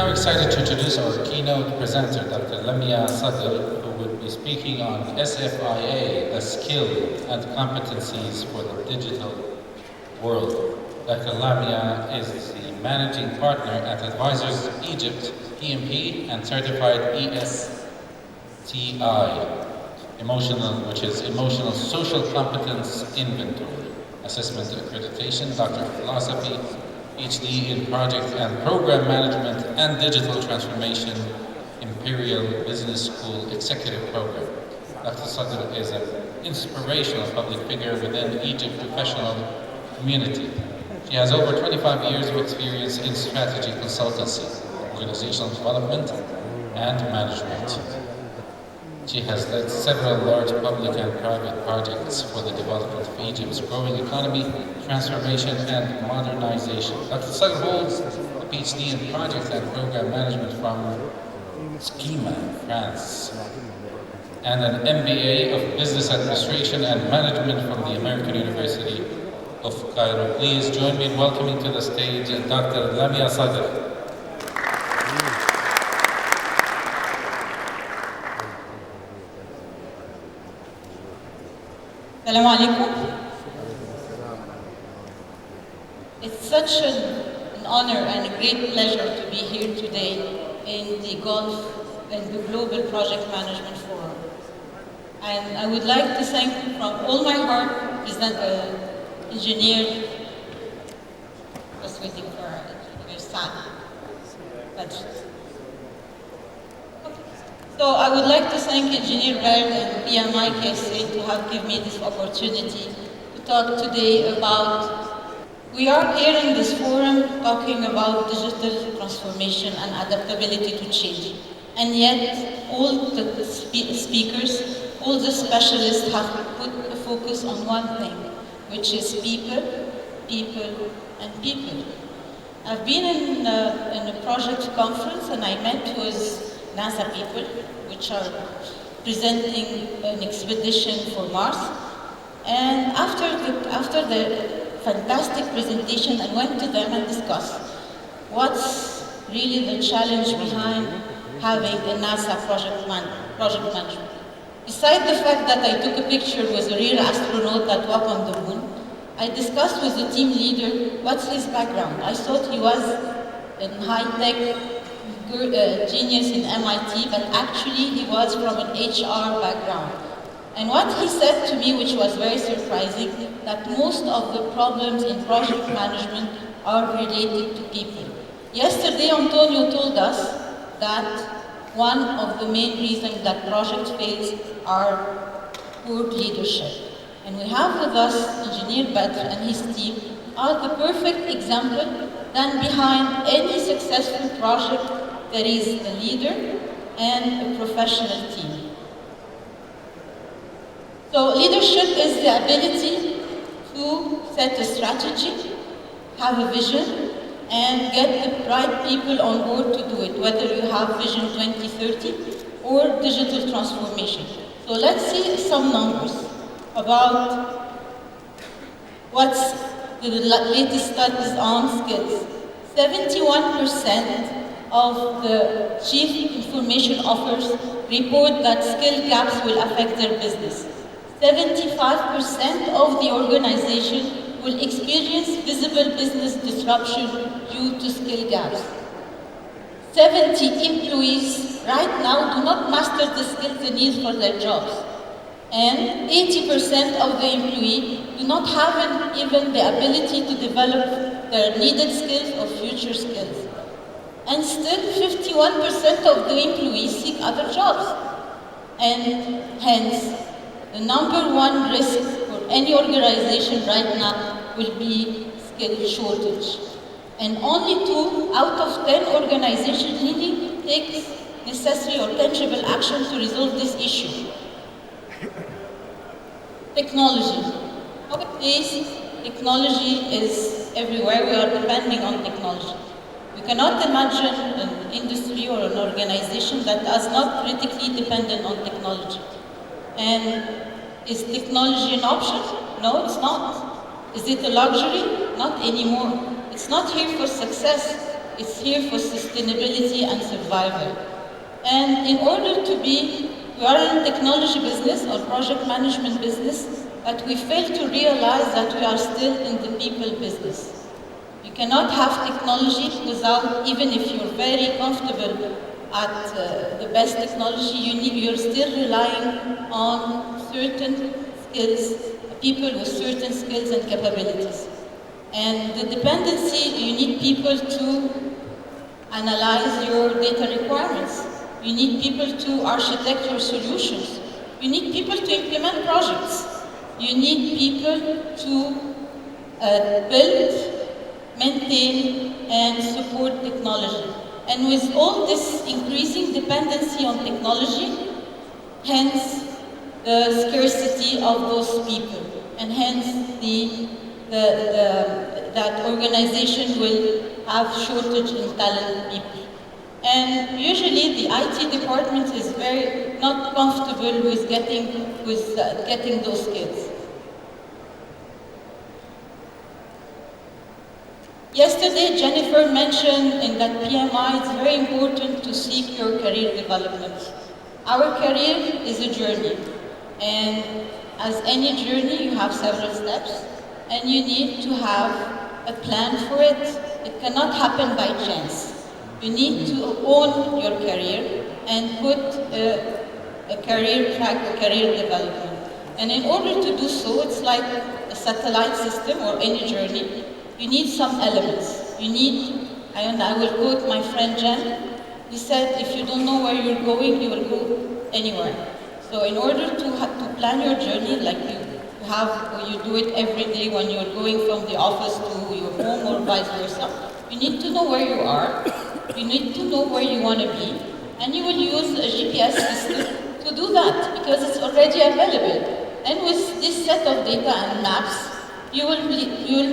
now excited to introduce our keynote presenter, Dr. Lamia Sadr, who will be speaking on SFIA, the skill and competencies for the digital world. Dr. Lamia is the managing partner at Advisors Egypt, PMP, and certified ESTI, which is Emotional Social Competence Inventory, Assessment Accreditation, Doctor of Philosophy, PhD in Project and Program Management and Digital Transformation, Imperial Business School Executive Program. Dr. Sadr is an inspirational public figure within Egypt professional community. She has over 25 years of experience in strategy consultancy, organizational development, and management. She has led several large public and private projects for the development of Egypt's growing economy, transformation, and modernization. Dr. Sadr holds a PhD in Project and Program Management from Schema, France, and an MBA of Business Administration and Management from the American University of Cairo. Please join me in welcoming to the stage Dr. Lamia Sadr. Assalamu alaikum. It's such an honor and a great pleasure to be here today in the Gulf and the Global Project Management Forum. And I would like to thank from all my heart Engineer, just waiting for Engineer San. So I would like to thank Engineer Berg and BMI KSA to have given me this opportunity to talk today about, we are here in this forum talking about digital transformation and adaptability to change. And yet all the speakers, all the specialists have put a focus on one thing, which is people, people, and people. I've been in a project conference and I met with NASA people, which are presenting an expedition for Mars. And after the fantastic presentation, I went to them and discussed what's really the challenge behind having a NASA project management. Besides the fact that I took a picture with a real astronaut that walked on the moon, I discussed with the team leader what's his background. I thought he was in high-tech genius in MIT, but actually he was from an HR background. And what he said to me, which was very surprising, that most of the problems in project management are related to people. Yesterday, Antonio told us that one of the main reasons that project fails are poor leadership. And we have with us Engineer Badr and his team are the perfect example that behind any successful project there is a leader and a professional team. So leadership is the ability to set a strategy, have a vision, and get the right people on board to do it, whether you have Vision 2030 or digital transformation. So let's see some numbers about what's the latest studies on skills. 71% of the chief information officers report that skill gaps will affect their business. 75% of the organization will experience visible business disruption due to skill gaps. 70 employees right now do not master the skills they need for their jobs. And 80% of the employees do not have even the ability to develop their needed skills or future skills. And still 51% of the employees seek other jobs. And hence, the #1 risk for any organization right now will be skill shortage. And only 2 out of 10 organizations really take necessary or tangible action to resolve this issue. Technology. Nowadays, technology is everywhere. We are depending on technology. We cannot imagine an industry or an organization that is not critically dependent on technology. And is technology an option? No, it's not. Is it a luxury? Not anymore. It's not here for success. it's here for sustainability and survival. And in order to be, we are in technology business or project management business, but we fail to realize that we are still in the people business. You cannot have technology without, even if you're very comfortable at the best technology, you're still relying on certain skills, people with certain skills and capabilities. And the dependency, you need people to analyze your data requirements. You need people to architect your solutions. You need people to implement projects. You need people to build, maintain, and support technology. And with all this increasing dependency on technology, hence the scarcity of those people, and hence that organization will have shortage in talented people. And usually the IT department is very not comfortable with getting those skills. Yesterday, Jennifer mentioned in that PMI, it's very important to seek your career development. Our career is a journey, and as any journey, you have several steps, and you need to have a plan for it. It cannot happen by chance. You need to own your career and put a career track, a career development. And in order to do so, it's like a satellite system or any journey. You need some elements. You need, and I will quote my friend Jen, he said, if you don't know where you're going, you will go anywhere. So in order to plan your journey, like you do it every day when you're going from the office to your home or vice versa, you need to know where you are, you need to know where you want to be, and you will use a GPS system to do that because it's already available. And with this set of data and maps, you will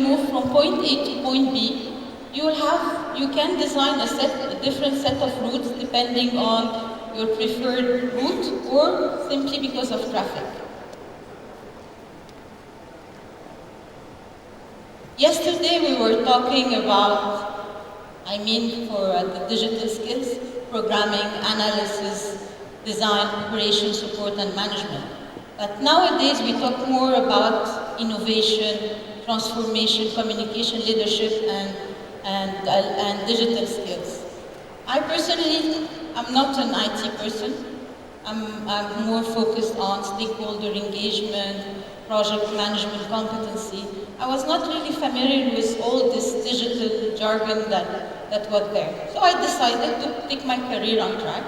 move from point A to point B. You can design a different set of routes depending on your preferred route or simply because of traffic. Yesterday we were talking about, for the digital skills, programming, analysis, design, operation, support, and management. But nowadays we talk more about innovation, transformation, communication, leadership, and digital skills. I personally am not an IT person. I'm more focused on stakeholder engagement, project management, competency. I was not really familiar with all this digital jargon that was there. So I decided to take my career on track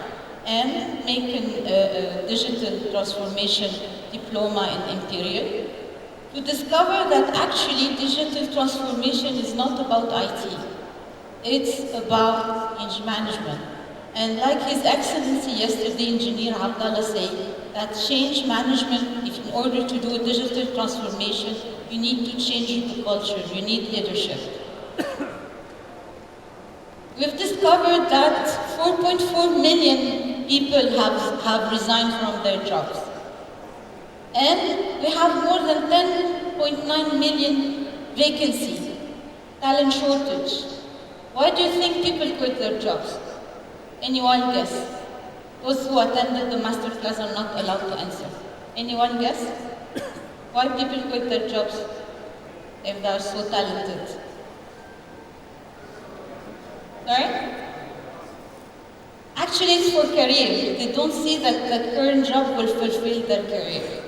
and make a digital transformation diploma in Imperial to discover that actually digital transformation is not about IT. It's about change management. And like His Excellency yesterday, Engineer Abdallah said, that change management, if in order to do a digital transformation, you need to change the culture, you need leadership. We've discovered that 4.4 million people have resigned from their jobs. And we have more than 10.9 million vacancies, talent shortage. Why do you think people quit their jobs? Anyone guess? Those who attended the master class are not allowed to answer. Anyone guess? Why people quit their jobs if they are so talented? Sorry? Actually, it's for career. They don't see that the current job will fulfill their career.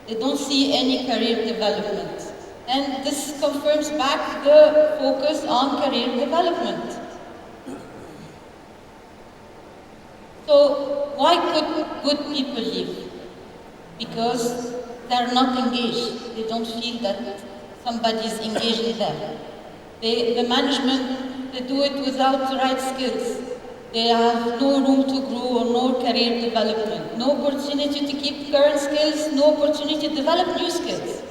They don't see any career development. And this confirms back the focus on career development. So, why could good people leave? Because they're not engaged. They don't feel that somebody is engaging them. The management, they do it without the right skills. They have no room to grow or no career development, no opportunity to keep current skills, no opportunity to develop new skills.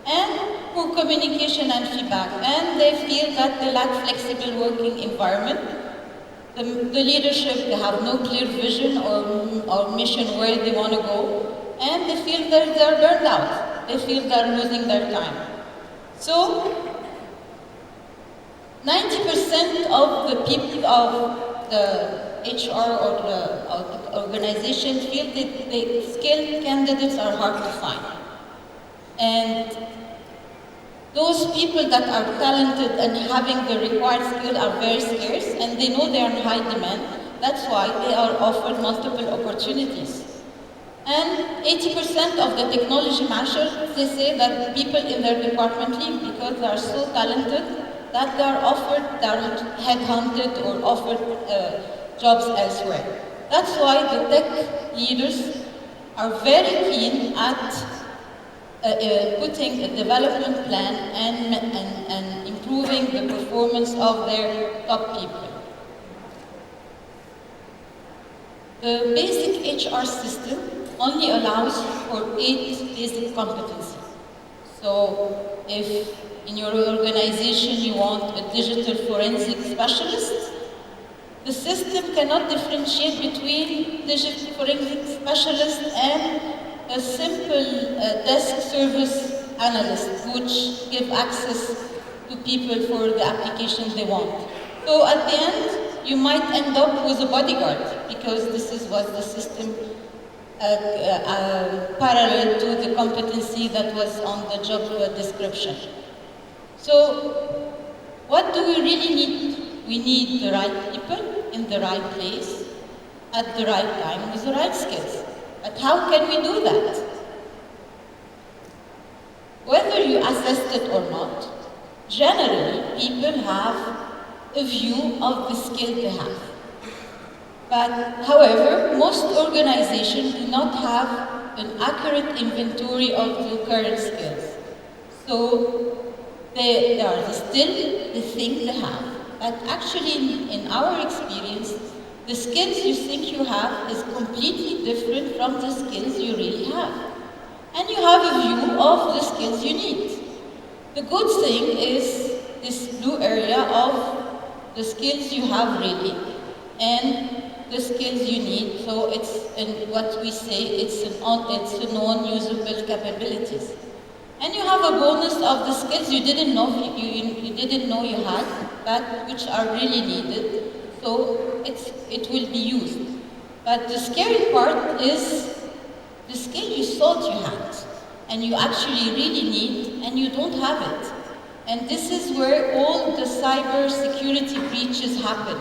And poor communication and feedback. And they feel that they lack flexible working environment. The leadership, they have no clear vision or mission where they want to go. And they feel that they're burned out. They feel they're losing their time. So, 90% of the people of the HR or the organization feel that the skilled candidates are hard to find. And those people that are talented and having the required skill are very scarce, and they know they are in high demand. That's why they are offered multiple opportunities. And 80% of the technology managers, they say that people in their department leave because they are so talented that they are headhunted or offered jobs elsewhere. That's why the tech leaders are very keen at putting a development plan and improving the performance of their top people. The basic HR system only allows for 8 basic competencies. So if in your organization you want a digital forensic specialist, the system cannot differentiate between digital forensic specialist and a simple desk service analyst, which give access to people for the applications they want. So at the end, you might end up with a bodyguard, because this is what the system parallel to the competency that was on the job description. So what do we really need? We need the right people in the right place at the right time with the right skills. But how can we do that? Whether you assessed it or not, generally people have a view of the skill they have. But however, most organizations do not have an accurate inventory of the current skills. So they are still the thing they have. But actually, in our experience, the skills you think you have is completely different from the skills you really have. And you have a view of the skills you need. The good thing is this blue area of the skills you have really and the skills you need. So it's in what we say, it's a non-usable capabilities. And you have a bonus of the skills you didn't know you didn't know you had, but which are really needed. So it will be used. But the scary part is the skill you thought you had, and you actually really need, and you don't have it. And this is where all the cyber security breaches happen.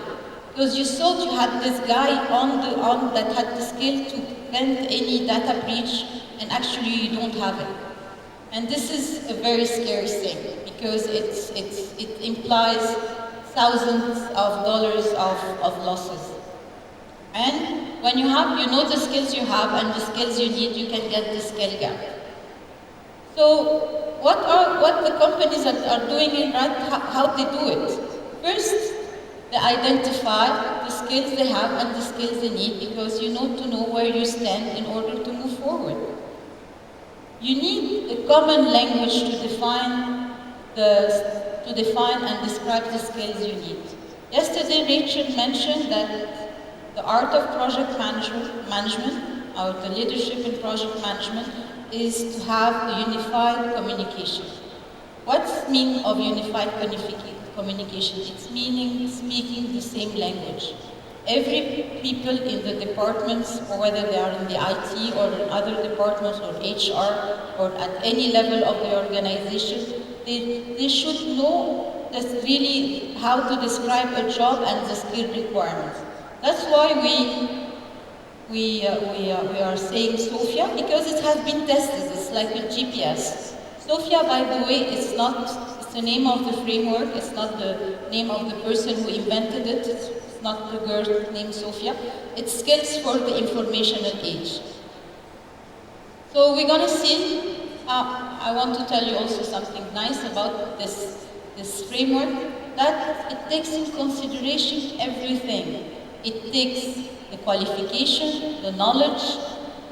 Because you thought you had this guy that had the skill to prevent any data breach, and actually you don't have it. And this is a very scary thing, because it implies thousands of dollars of losses. And when you know the skills you have and the skills you need, you can get the skill gap. So what the companies are doing it right, how they do it? First, they identify the skills they have and the skills they need, because you need to know where you stand in order to move forward. You need a common language to define and describe the skills you need. Yesterday, Rachel mentioned that the art of project management, or the leadership in project management, is to have a unified communication. What's the meaning of unified communication? It's meaning speaking the same language. Every people in the departments, or whether they are in the IT or in other departments or HR or at any level of the organization, they should know really how to describe a job and the skill requirements. That's why we are saying SFIA, because it has been tested. It's like with GPS. SFIA, by the way, it's the name of the framework. It's not the name of the person who invented it. It's not the girl named Sofia. It's skills for the informational age. So we're gonna see. I want to tell you also something nice about this framework, that it takes in consideration everything. It takes the qualification, the knowledge,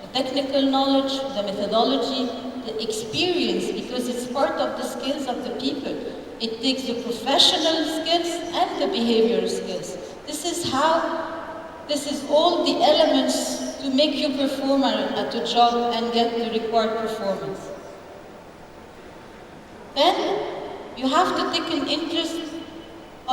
the technical knowledge, the methodology, the experience, because it's part of the skills of the people. It takes the professional skills and the behavioral skills. This is all the elements to make you perform at a job and get the required performance. Then you have to take an interest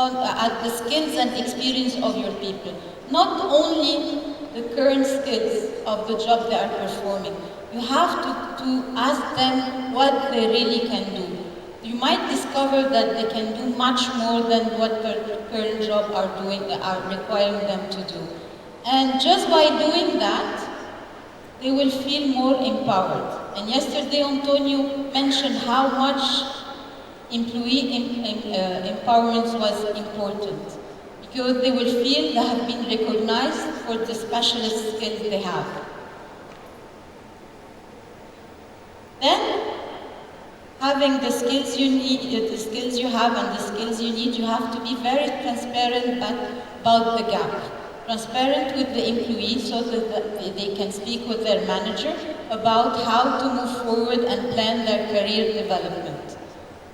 at the skills and experience of your people. Not only the current skills of the job they are performing. You have to ask them what they really can do. You might discover that they can do much more than what their current job are requiring them to do. And just by doing that, they will feel more empowered. And yesterday, Antonio mentioned how much employee empowerment was important, because they will feel they have been recognized for the specialist skills they have. Then, having the skills you need, the skills you have and the skills you need, you have to be very transparent about the gap. Transparent with the employee so that they can speak with their manager about how to move forward and plan their career development.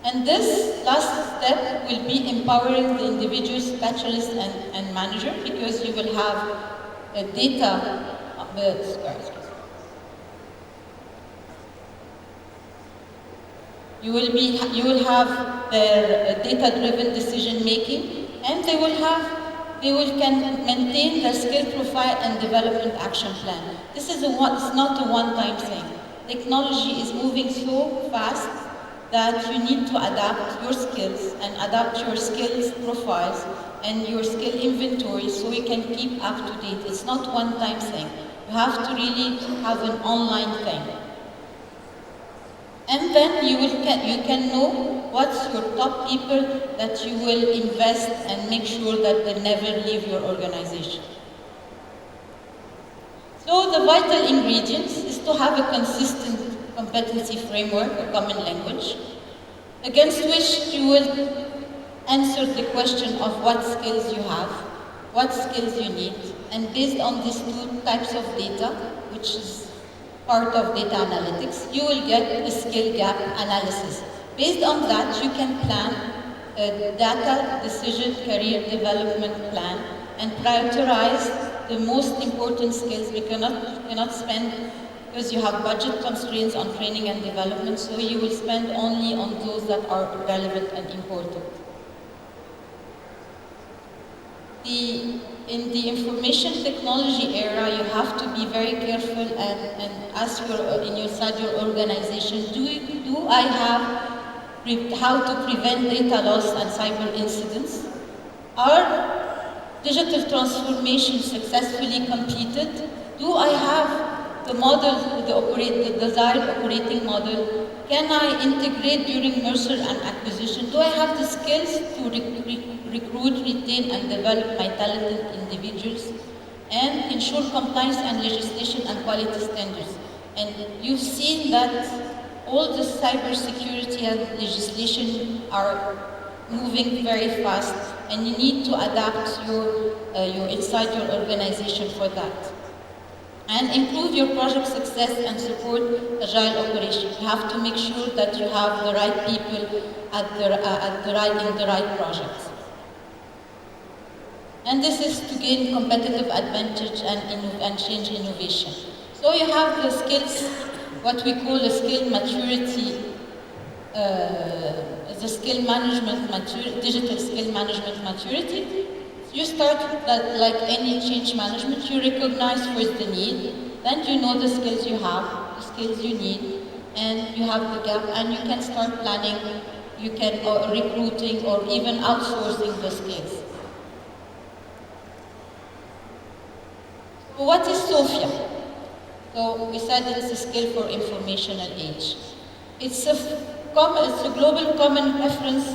And this last step will be empowering the individual specialist and manager, because you will have data. You will have their data-driven decision making, and they can maintain their skill profile and development action plan. This is it's not a one-time thing. Technology is moving so fast that you need to adapt your skills and adapt your skills profiles and your skill inventory so you can keep up to date. It's not one-time thing. You have to really have an online thing. And then you can know what's your top people that you will invest and make sure that they never leave your organization. So the vital ingredients is to have a consistent competency framework, a common language, against which you will answer the question of what skills you have, what skills you need, and based on these two types of data, which is part of data analytics, you will get a skill gap analysis. Based on that, you can plan a data decision career development plan and prioritize the most important skills. We cannot spend, because you have budget constraints on training and development, so you will spend only on those that are relevant and important. In the information technology era, you have to be very careful and ask inside your organization, do I have how to prevent data loss and cyber incidents? Are digital transformation successfully completed? Do I have the model, the desired operating model? Can I integrate during merger and acquisition? Do I have the skills to recruit, retain, and develop my talented individuals? And ensure compliance and legislation and quality standards. And you've seen that all the cybersecurity and legislation are moving very fast, and you need to adapt your inside your organization for that. And improve your project success and support agile operation. You have to make sure that you have the right people in the right projects. And this is to gain competitive advantage and change innovation. So you have the skills, what we call the skill maturity, the skill management maturity, digital skill management maturity. You start like any change management, you recognize first the need, then you know the skills you have, the skills you need, and you have the gap, and you can start planning, you can recruiting or even outsourcing the skills. So what is SFIA? So we said it's a skill for informational age. It's a global common reference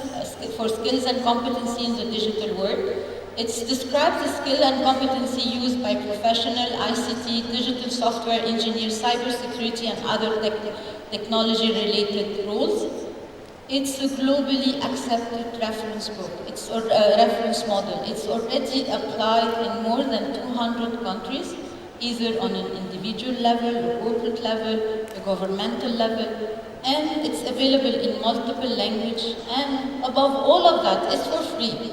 for skills and competency in the digital world. It describes the skill and competency used by professional ICT, digital software engineers, cybersecurity, and other technology-related roles. It's a globally accepted reference book. It's a reference model. It's already applied in more than 200 countries, either on an individual level, a corporate level, a governmental level, and it's available in multiple languages. And above all of that, it's for free.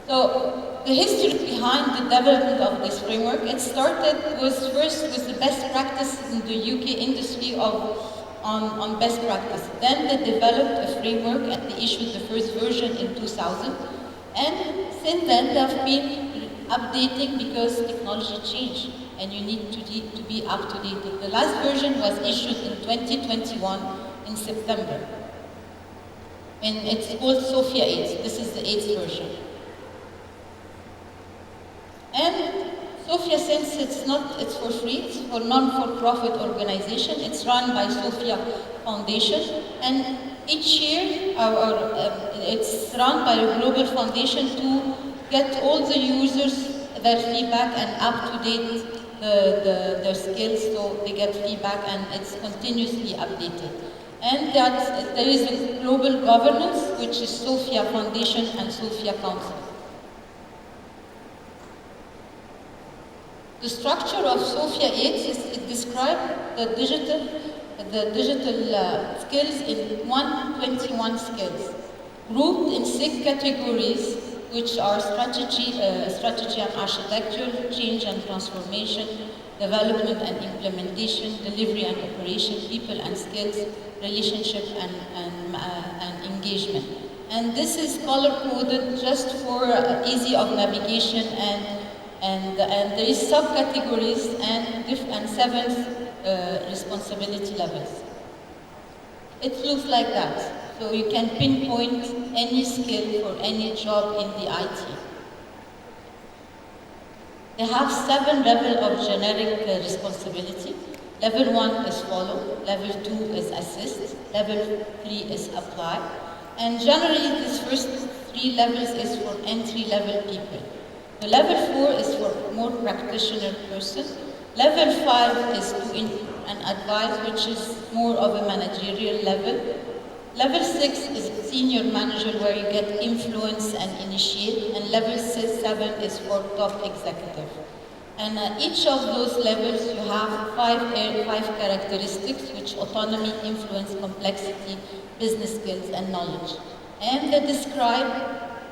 So the history behind the development of this framework, it started first with the best practice in the UK industry of on best practice. Then they developed a framework and they issued the first version in 2000. And since then they have been updating because technology changed and you need to be up to date. The last version was issued in 2021 in September. And it's called SFIA 8. This is the 8th version. And SFIA, since it's for free, it's for non-for-profit organization, it's run by SFIA Foundation, and each year it's run by a global foundation to get all the users their feedback and up-to-date their skills, so they get feedback and it's continuously updated. And there is a global governance, which is SFIA Foundation and SFIA Council. The structure of SFIA 8 it describes the digital skills in 121 skills, grouped in 6 categories, which are strategy and architecture, change and transformation, development and implementation, delivery and operation, people and skills, relationship and engagement. And this is color-coded just for easy of navigation, and there is subcategories and 7 responsibility levels. It looks like that. So you can pinpoint any skill for any job in the IT. They have 7 levels of generic responsibility. Level 1 is follow, level 2 is assist, level 3 is apply. And generally these first 3 levels is for entry-level people. The level 4 is for more practitioner person. Level 5 is to and advise, which is more of a managerial level. Level 6 is senior manager, where you get influence and initiate. And level 7 is for top executive. And each of those levels you have 5 characteristics, which autonomy, influence, complexity, business skills, and knowledge. And they describe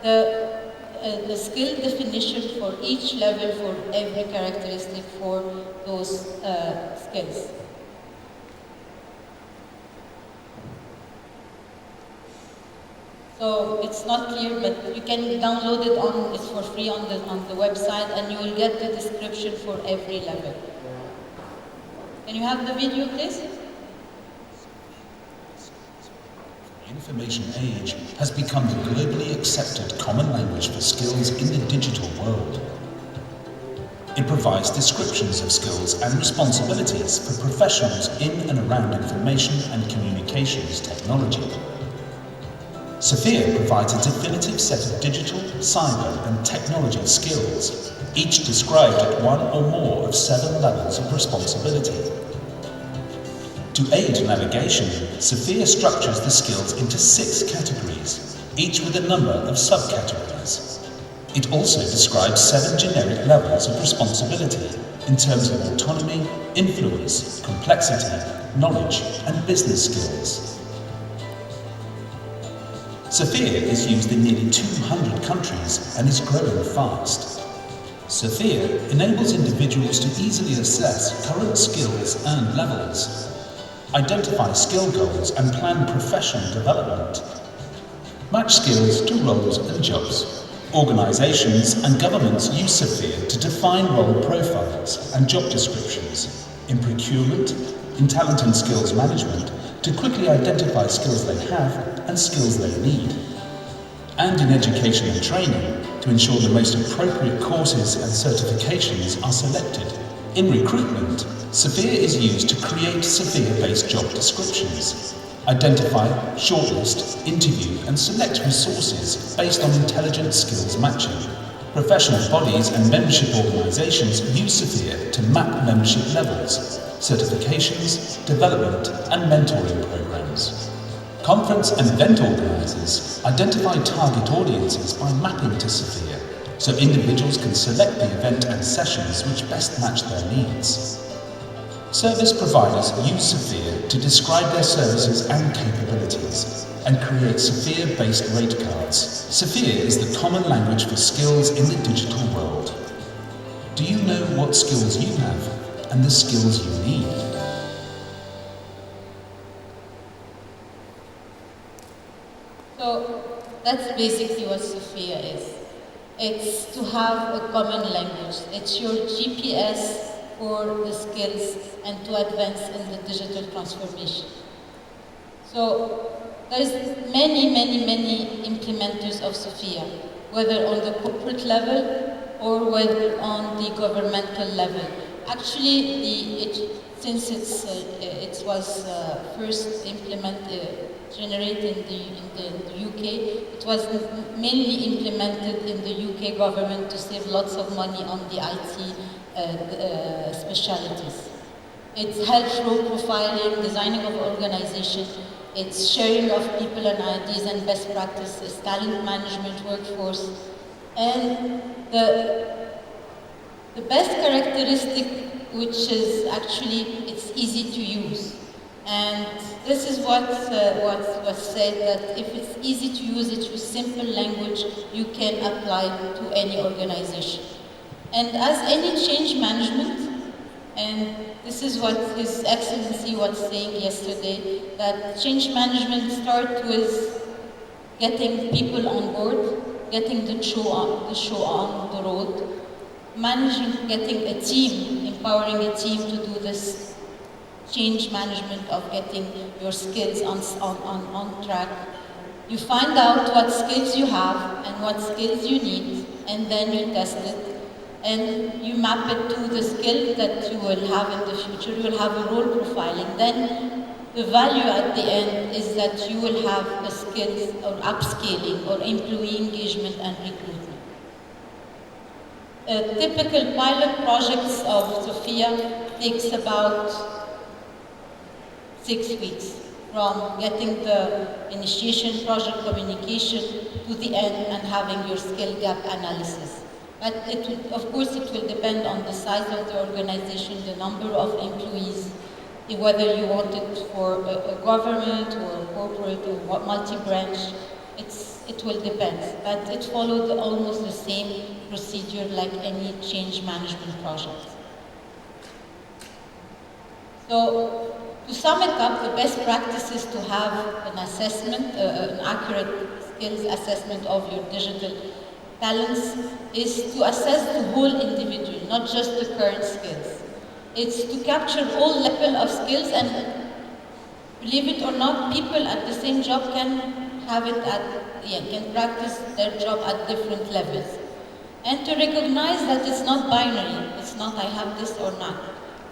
the skill definition for each level for every characteristic for those skills. So it's not clear, but you can download it it's for free on the website, and you will get the description for every level. Can you have the video, please? The information age has become the globally accepted common language for skills in the digital world. It provides descriptions of skills and responsibilities for professionals in and around information and communications technology. SFIA provides a definitive set of digital, cyber and technology skills, each described at 1 or more of 7 levels of responsibility. To aid navigation, SFIA structures the skills into 6 categories, each with a number of subcategories. It also describes 7 generic levels of responsibility in terms of autonomy, influence, complexity, knowledge and business skills. SFIA is used in nearly 200 countries and is growing fast. SFIA enables individuals to easily assess current skills and levels, identify skill goals and plan professional development, match skills to roles and jobs. Organizations and governments use SFIA to define role profiles and job descriptions, in procurement, in talent and skills management, to quickly identify skills they have and skills they need, and in education and training to ensure the most appropriate courses and certifications are selected. In recruitment, SFIA is used to create SFIA-based job descriptions, identify, shortlist, interview and select resources based on intelligent skills matching. Professional bodies and membership organizations use SFIA to map membership levels, certifications, development and mentoring programs. Conference and event organizers identify target audiences by mapping to SFIA, so individuals can select the event and sessions which best match their needs. Service providers use SFIA to describe their services and capabilities and create SFIA-based rate cards. SFIA is the common language for skills in the digital world. Do you know what skills you have and the skills you need? So that's basically what SFIA is. It's to have a common language. It's your GPS for the skills and to advance in the digital transformation. So there's many implementers of SFIA, whether on the corporate level or whether on the governmental level. Actually, since it was first generated in the UK, it was mainly implemented in the UK government to save lots of money on the IT specialties. It's helps role profiling, designing of organization, it's sharing of people and ideas and best practices, talent management, workforce, and the best characteristic, which is actually it's easy to use. And this is what was said, that if it's easy to use, it's with simple language, you can apply to any organization. And as any change management, and this is what His Excellency was saying yesterday, that change management starts with getting people on board, getting the show on the road, managing, getting a team, empowering a team to do this change management of getting your skills on track. You find out what skills you have and what skills you need, and then you test it. And you map it to the skill that you will have in the future. You will have a role profiling. Then the value at the end is that you will have a skills or upscaling or employee engagement and recruitment. Typical pilot projects of SFIA takes about 6 weeks, from getting the initiation, project communication, to the end and having your skill gap analysis. But of course it will depend on the size of the organization, the number of employees, whether you want it for a government or a corporate or multi-branch. It will depend, but it followed almost the same procedure like any change management project. So, to sum it up, the best practice is to have an assessment, an accurate skills assessment of your digital talents, is to assess the whole individual, not just the current skills. It's to capture all level of skills, and believe it or not, people at the same job can have it can practice their job at different levels. And to recognize that it's not binary, it's not I have this or not.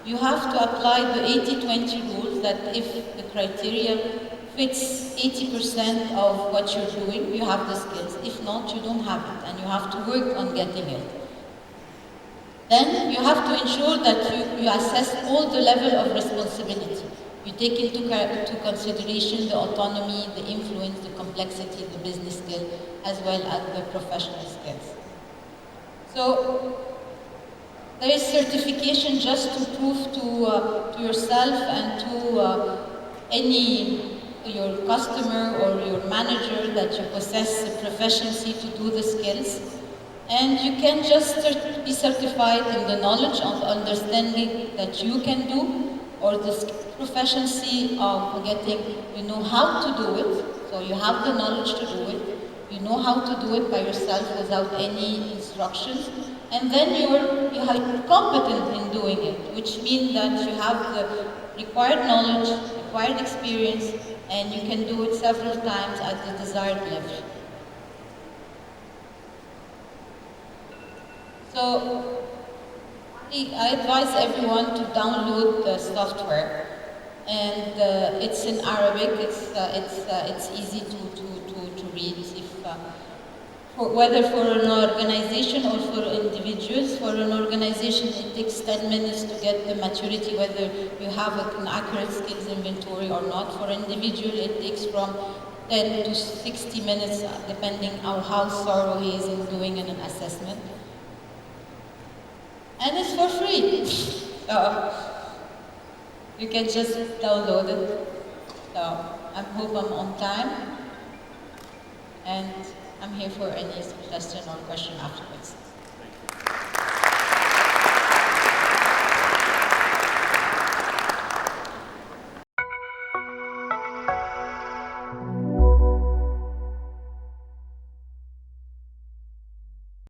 You have to apply the 80-20 rules, that if the criteria fits 80% of what you're doing, you have the skills. If not, you don't have it, and you have to work on getting it. Then you have to ensure that you assess all the level of responsibility. You take into consideration the autonomy, the influence, the complexity, the business skill, as well as the professional skills. So there is certification just to prove to yourself and to your customer or your manager that you possess the proficiency to do the skills. And you can just be certified in the knowledge of understanding that you can do, or the proficiency of getting, you know how to do it, so you have the knowledge to do it, you know how to do it by yourself without any instructions, and then you are competent in doing it, which means that you have the required knowledge, required experience, and you can do it several times at the desired level. So, I advise everyone to download the software, and it's in Arabic. It's easy to read. Whether for an organization or for individuals. For an organization, it takes 10 minutes to get the maturity, whether you have an accurate skills inventory or not. For an individual, it takes from 10 to 60 minutes, depending on how thorough he is in doing an assessment. And it's for free. So you can just download it. So I hope I'm on time. And I'm here for any suggestion or question afterwards.